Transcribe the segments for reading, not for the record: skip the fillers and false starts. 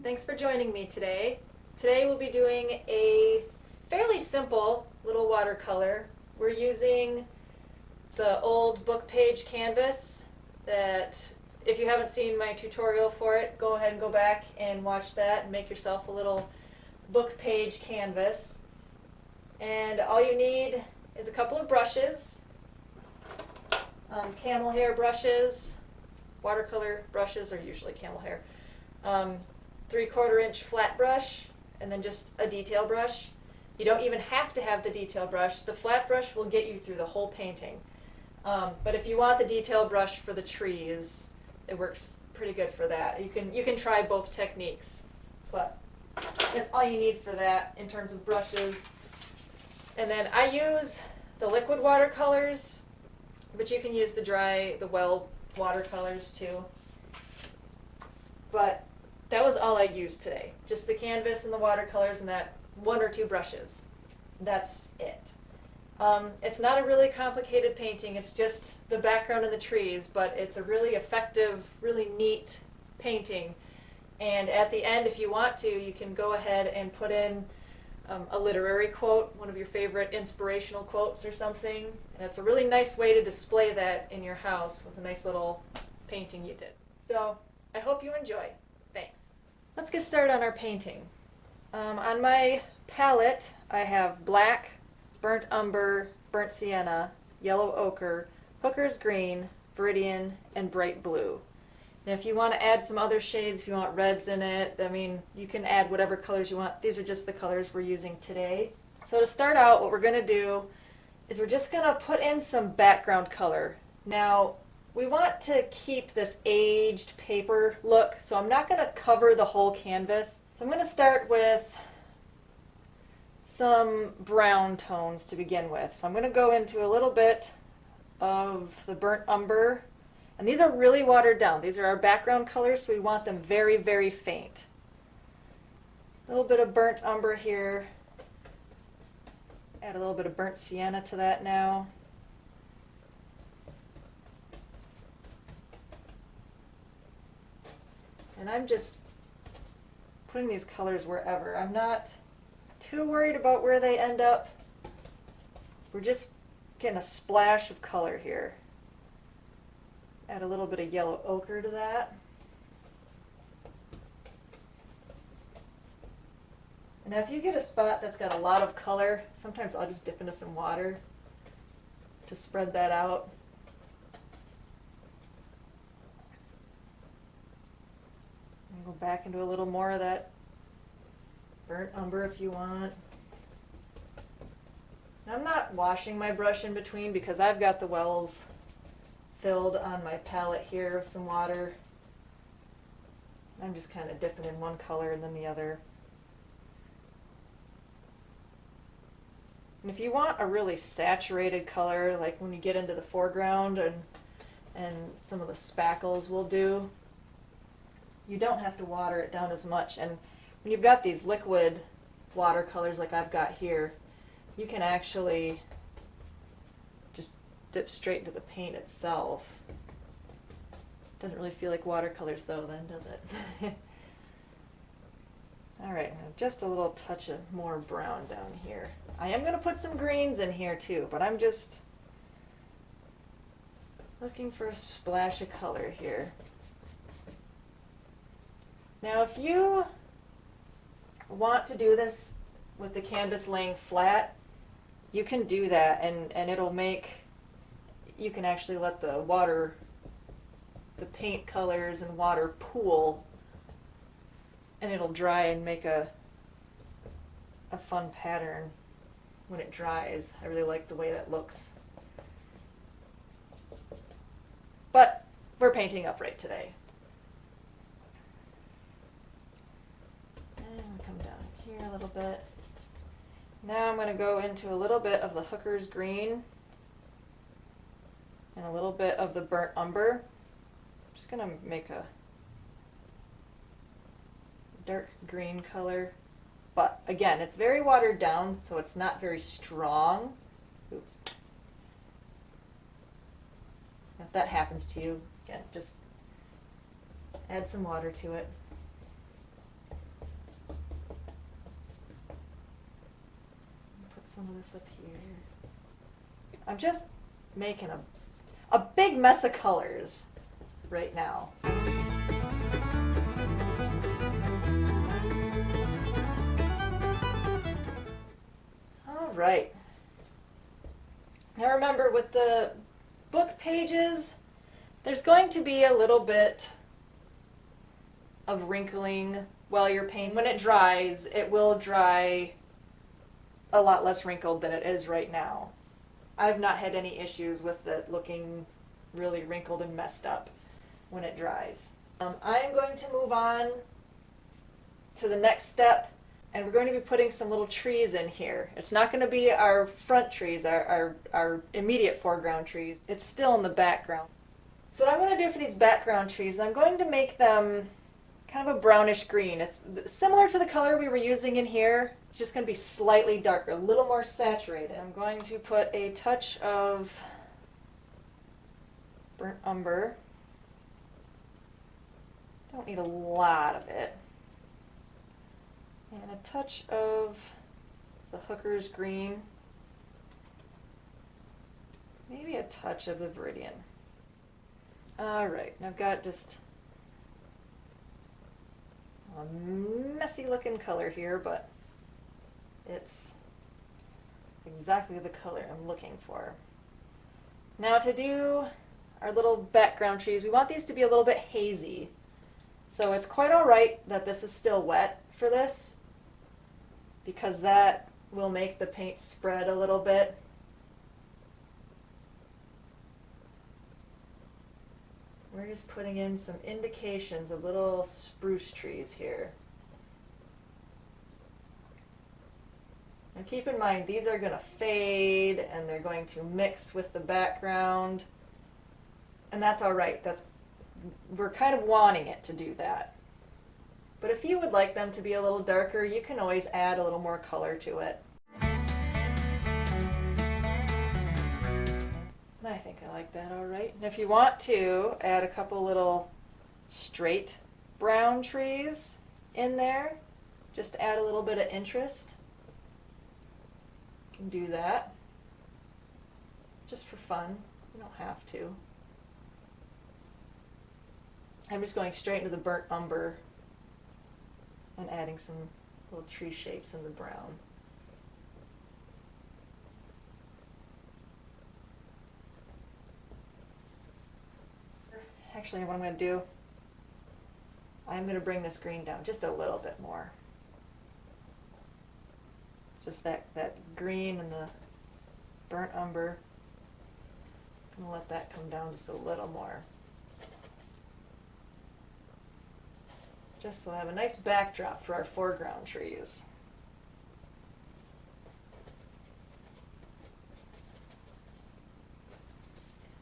Thanks for joining me today. Today we'll be doing a fairly simple little watercolor. We're using the old book page canvas that, if you haven't seen my tutorial for it, go ahead and go back and watch that and make yourself a little book page canvas. And all you need is a couple of brushes, camel hair brushes. Watercolor brushes are usually camel hair. 3/4 inch flat brush, and then just a detail brush. You don't even have to have the detail brush. The flat brush will get you through the whole painting. But if you want the detail brush for the trees, it works pretty good for that. You can try both techniques, but that's all you need for that in terms of brushes. And then I use the liquid watercolors, but you can use the well watercolors too. But that was all I used today. Just the canvas and the watercolors and that 1 or 2 brushes. That's it. It's not a really complicated painting. It's just the background and the trees, but it's a really effective, really neat painting. And at the end, if you want to, you can go ahead and put in a literary quote, one of your favorite inspirational quotes or something. And it's a really nice way to display that in your house with a nice little painting you did. So I hope you enjoy. Thanks. Let's get started on our painting. On my palette, I have black, burnt umber, burnt sienna, yellow ochre, hooker's green, viridian, and bright blue. And if you want to add some other shades, if you want reds in it, I mean, you can add whatever colors you want. These are just the colors we're using today. So to start out, what we're going to do is we're just going to put in some background color. Now, we want to keep this aged paper look, so I'm not going to cover the whole canvas. So I'm going to start with some brown tones to begin with. So I'm going to go into a little bit of the burnt umber. And these are really watered down. These are our background colors, so we want them very, very faint. A little bit of burnt umber here. Add a little bit of burnt sienna to that now. And I'm just putting these colors wherever. I'm not too worried about where they end up. We're just getting a splash of color here. Add a little bit of yellow ochre to that. And now if you get a spot that's got a lot of color, sometimes I'll just dip into some water to spread that out. And go back into a little more of that burnt umber if you want. Now I'm not washing my brush in between because I've got the wells filled on my palette here with some water. I'm just kind of dipping in one color and then the other. And if you want a really saturated color, like when you get into the foreground and some of the spackles will do, you don't have to water it down as much. And when you've got these liquid watercolors like I've got here, you can actually just dip straight into the paint itself. Doesn't really feel like watercolors though then, does it? Alright, just a little touch of more brown down here. I am going to put some greens in here too, but I'm just looking for a splash of color here. Now if you want to do this with the canvas laying flat, you can do that and it'll make, you can actually let the water, the paint colors and water pool, and it'll dry and make a fun pattern when it dries. I really like the way that looks. But we're painting upright today. And we'll come down here a little bit. Now I'm going to go into a little bit of the hooker's green and a little bit of the burnt umber. I'm just going to make a dark green color. But again, it's very watered down, so it's not very strong. Oops. If that happens to you, again, just add some water to it. Put some of this up here. I'm just making a big mess of colors right now. All right. Now remember, with the book pages, there's going to be a little bit of wrinkling while you're painting. When it dries, it will dry a lot less wrinkled than it is right now. I've not had any issues with it looking really wrinkled and messed up when it dries. I'm going to move on to the next step, and we're going to be putting some little trees in here. It's not going to be our front trees, our immediate foreground trees. It's still in the background. So what I'm going to do for these background trees, I'm going to make them kind of a brownish green. It's similar to the color we were using in here. It's just going to be slightly darker, a little more saturated. I'm going to put a touch of burnt umber. Don't need a lot of it. And a touch of the Hooker's green. Maybe a touch of the Viridian. Alright, and I've got just a messy looking color here, but it's exactly the color I'm looking for. Now to do our little background trees, we want these to be a little bit hazy. So it's quite alright that this is still wet for this, because that will make the paint spread a little bit. We're just putting in some indications of little spruce trees here. Now keep in mind, these are going to fade and they're going to mix with the background. And that's alright. We're kind of wanting it to do that. But if you would like them to be a little darker, you can always add a little more color to it. I think I like that alright. And if you want to add a couple little straight brown trees in there, just to add a little bit of interest, you can do that. Just for fun. You don't have to. I'm just going straight into the burnt umber and adding some little tree shapes in the brown. Actually, what I'm going to do, I'm going to bring this green down just a little bit more. Just that green and the burnt umber. I'm going to let that come down just a little more. Just so I have a nice backdrop for our foreground trees.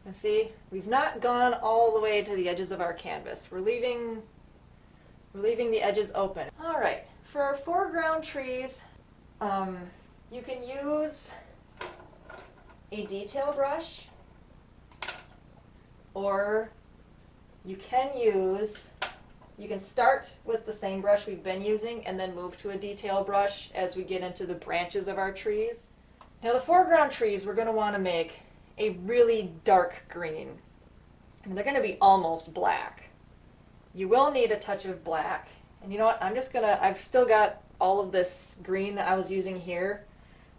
Now see, we've not gone all the way to the edges of our canvas. We're leaving the edges open. All right, for our foreground trees, you can use a detail brush, or you can start with the same brush we've been using and then move to a detail brush as we get into the branches of our trees. Now the foreground trees, we're going to want to make a really dark green. And they're going to be almost black. You will need a touch of black. And you know what, I've still got all of this green that I was using here.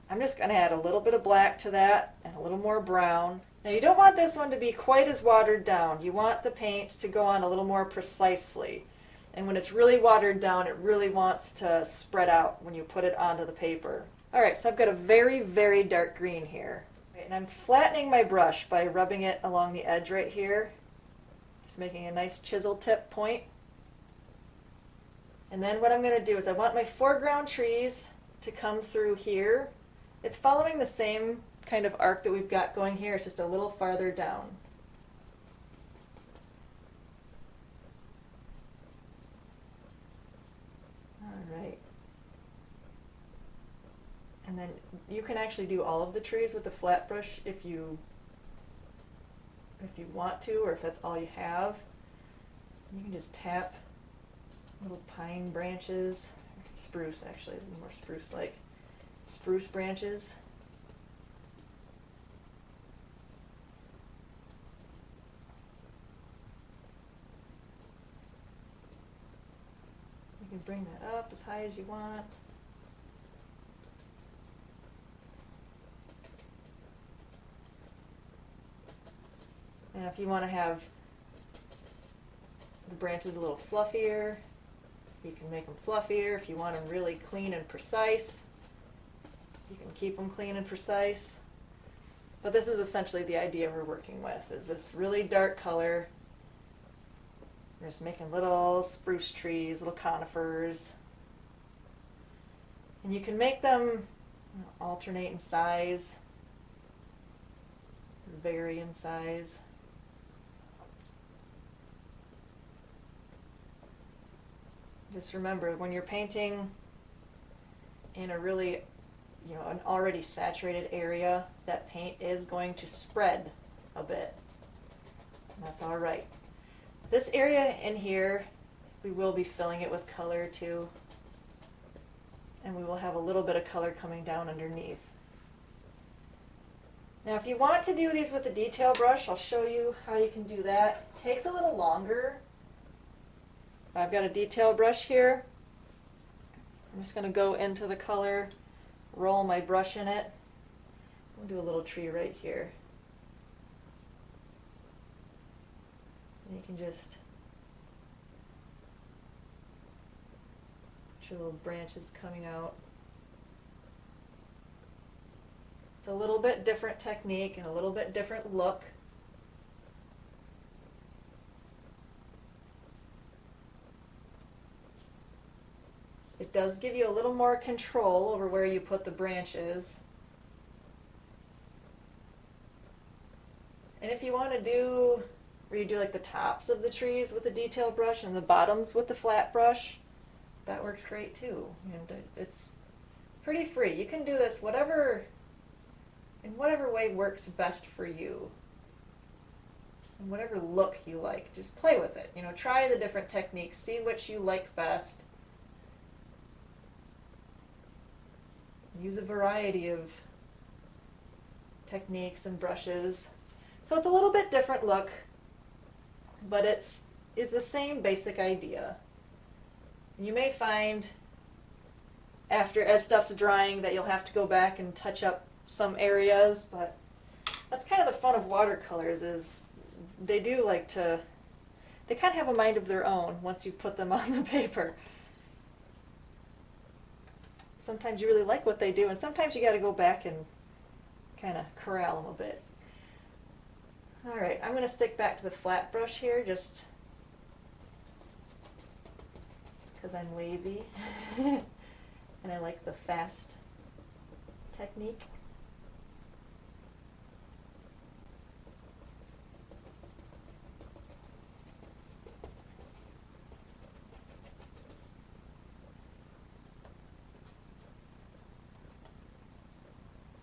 I'm just going to add a little bit of black to that and a little more brown. Now you don't want this one to be quite as watered down. You want the paint to go on a little more precisely. And when it's really watered down, it really wants to spread out when you put it onto the paper. Alright, so I've got a very, very dark green here. And I'm flattening my brush by rubbing it along the edge right here. Just making a nice chisel tip point. And then what I'm going to do is I want my foreground trees to come through here. It's following the same kind of arc that we've got going here. It's just a little farther down. All right. And then you can actually do all of the trees with the flat brush if you want to, or if that's all you have. You can just tap little pine branches, spruce actually, more spruce-like, spruce branches. You can bring that up as high as you want. And if you want to have the branches a little fluffier, you can make them fluffier. If you want them really clean and precise, you can keep them clean and precise. But this is essentially the idea we're working with, is this really dark color. We're just making little spruce trees, little conifers. And you can make them alternate in size, vary in size. Just remember, when you're painting in a really, an already saturated area, that paint is going to spread a bit. And that's all right. This area in here, we will be filling it with color too. And we will have a little bit of color coming down underneath. Now if you want to do these with a detail brush, I'll show you how you can do that. It takes a little longer. I've got a detail brush here. I'm just going to go into the color, roll my brush in it. I'll do a little tree right here. And you can just put your little branches coming out. It's a little bit different technique and a little bit different look. It does give you a little more control over where you put the branches. And if you want to do, where you do like the tops of the trees with the detail brush and the bottoms with the flat brush, that works great too. And it's pretty free. You can do this in whatever way works best for you. And whatever look you like. Just play with it. Try the different techniques, see which you like best. Use a variety of techniques and brushes. So it's a little bit different look, but it's the same basic idea. You may find as stuff's drying that you'll have to go back and touch up some areas, but that's kind of the fun of watercolors, is they kind of have a mind of their own once you've put them on the paper. Sometimes you really like what they do, and sometimes you got to go back and kind of corral them a bit. All right, I'm going to stick back to the flat brush here just because I'm lazy and I like the fast technique.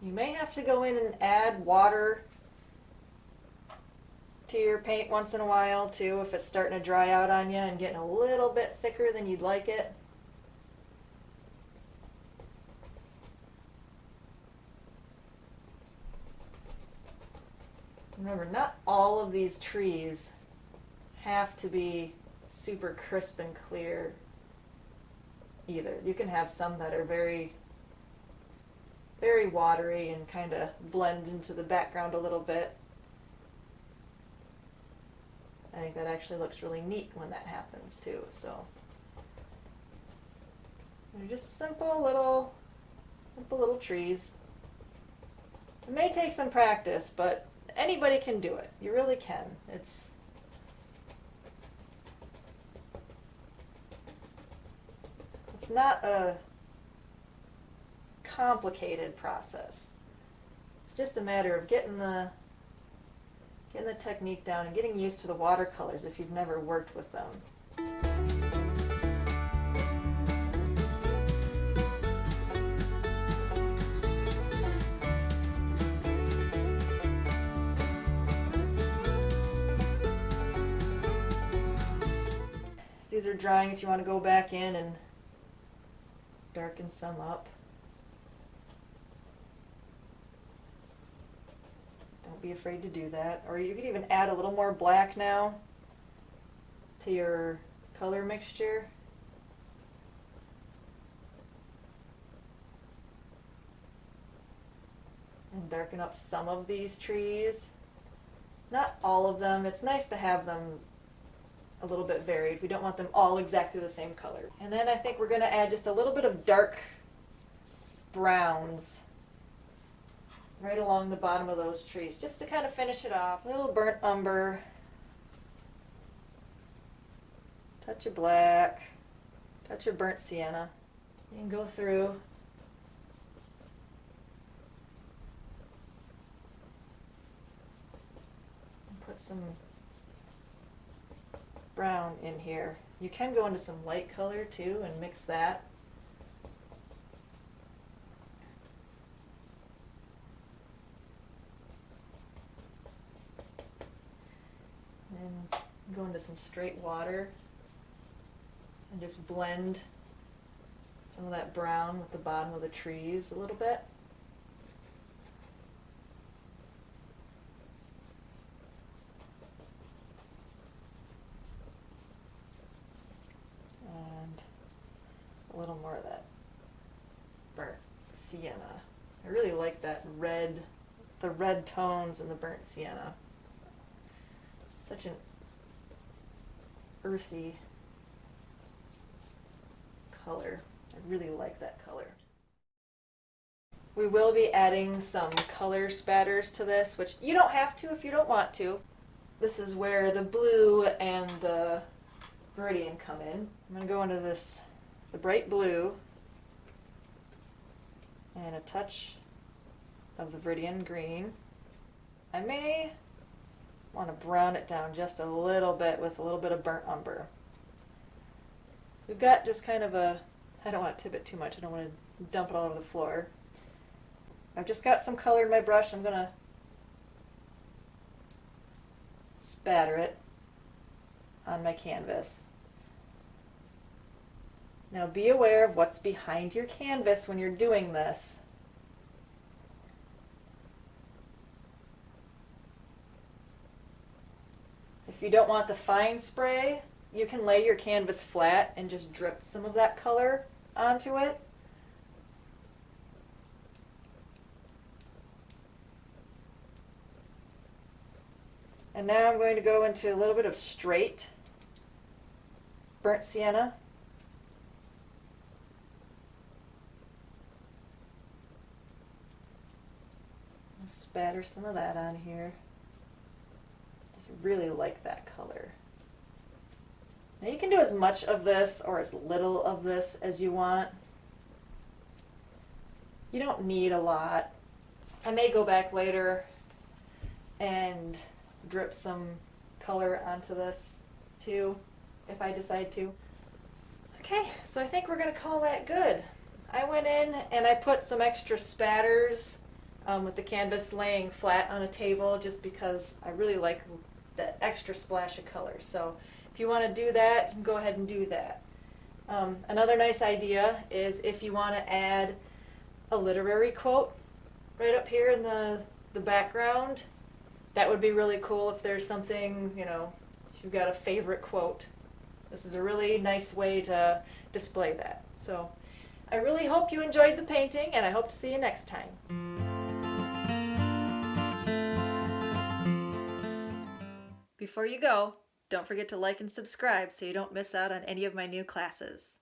You may have to go in and add water to your paint once in a while too, if it's starting to dry out on you and getting a little bit thicker than you'd like it. Remember, not all of these trees have to be super crisp and clear either. You can have some that are very watery and kind of blend into the background a little bit. I think that actually looks really neat when that happens too. So they're just simple little trees. It may take some practice, but anybody can do it. You really can. It's not a complicated process. It's just a matter of getting the technique down and getting used to the watercolors if you've never worked with them. after drying if you want to go back in and darken some up. Don't be afraid to do that. Or you could even add a little more black now to your color mixture. And darken up some of these trees. Not all of them. It's nice to have them a little bit varied. We don't want them all exactly the same color. And then I think we're going to add just a little bit of dark browns right along the bottom of those trees, just to kind of finish it off. A little burnt umber, touch of black, touch of burnt sienna. You can go through and put some brown in here. You can go into some light color too and mix that. And go into some straight water and just blend some of that brown with the bottom of the trees a little bit. And a little more of that burnt sienna. I really like that red, the red tones in the burnt sienna. Such an earthy color. I really like that color. We will be adding some color spatters to this, which you don't have to if you don't want to. This is where the blue and the Viridian come in. I'm going to go into this, the bright blue, and a touch of the Viridian green. I may want to brown it down just a little bit with a little bit of burnt umber. We've got just kind of a, I don't want to tip it too much, I don't want to dump it all over the floor. I've just got some color in my brush. I'm going to spatter it on my canvas. Now be aware of what's behind your canvas when you're doing this. If you don't want the fine spray, you can lay your canvas flat and just drip some of that color onto it. And now I'm going to go into a little bit of straight burnt sienna. I'll spatter some of that on here. Just really like that color. Now you can do as much of this or as little of this as you want. You don't need a lot. I may go back later and drip some color onto this too, if I decide to. Okay, so I think we're gonna call that good. I went in and I put some extra spatters with the canvas laying flat on a table just because I really like that extra splash of color. So if you want to do that, you can go ahead and do that. Another nice idea is if you want to add a literary quote right up here in the background. That would be really cool if there's something, you know, if you've got a favorite quote. This is a really nice way to display that. So I really hope you enjoyed the painting, and I hope to see you next time. Before you go, don't forget to like and subscribe so you don't miss out on any of my new classes.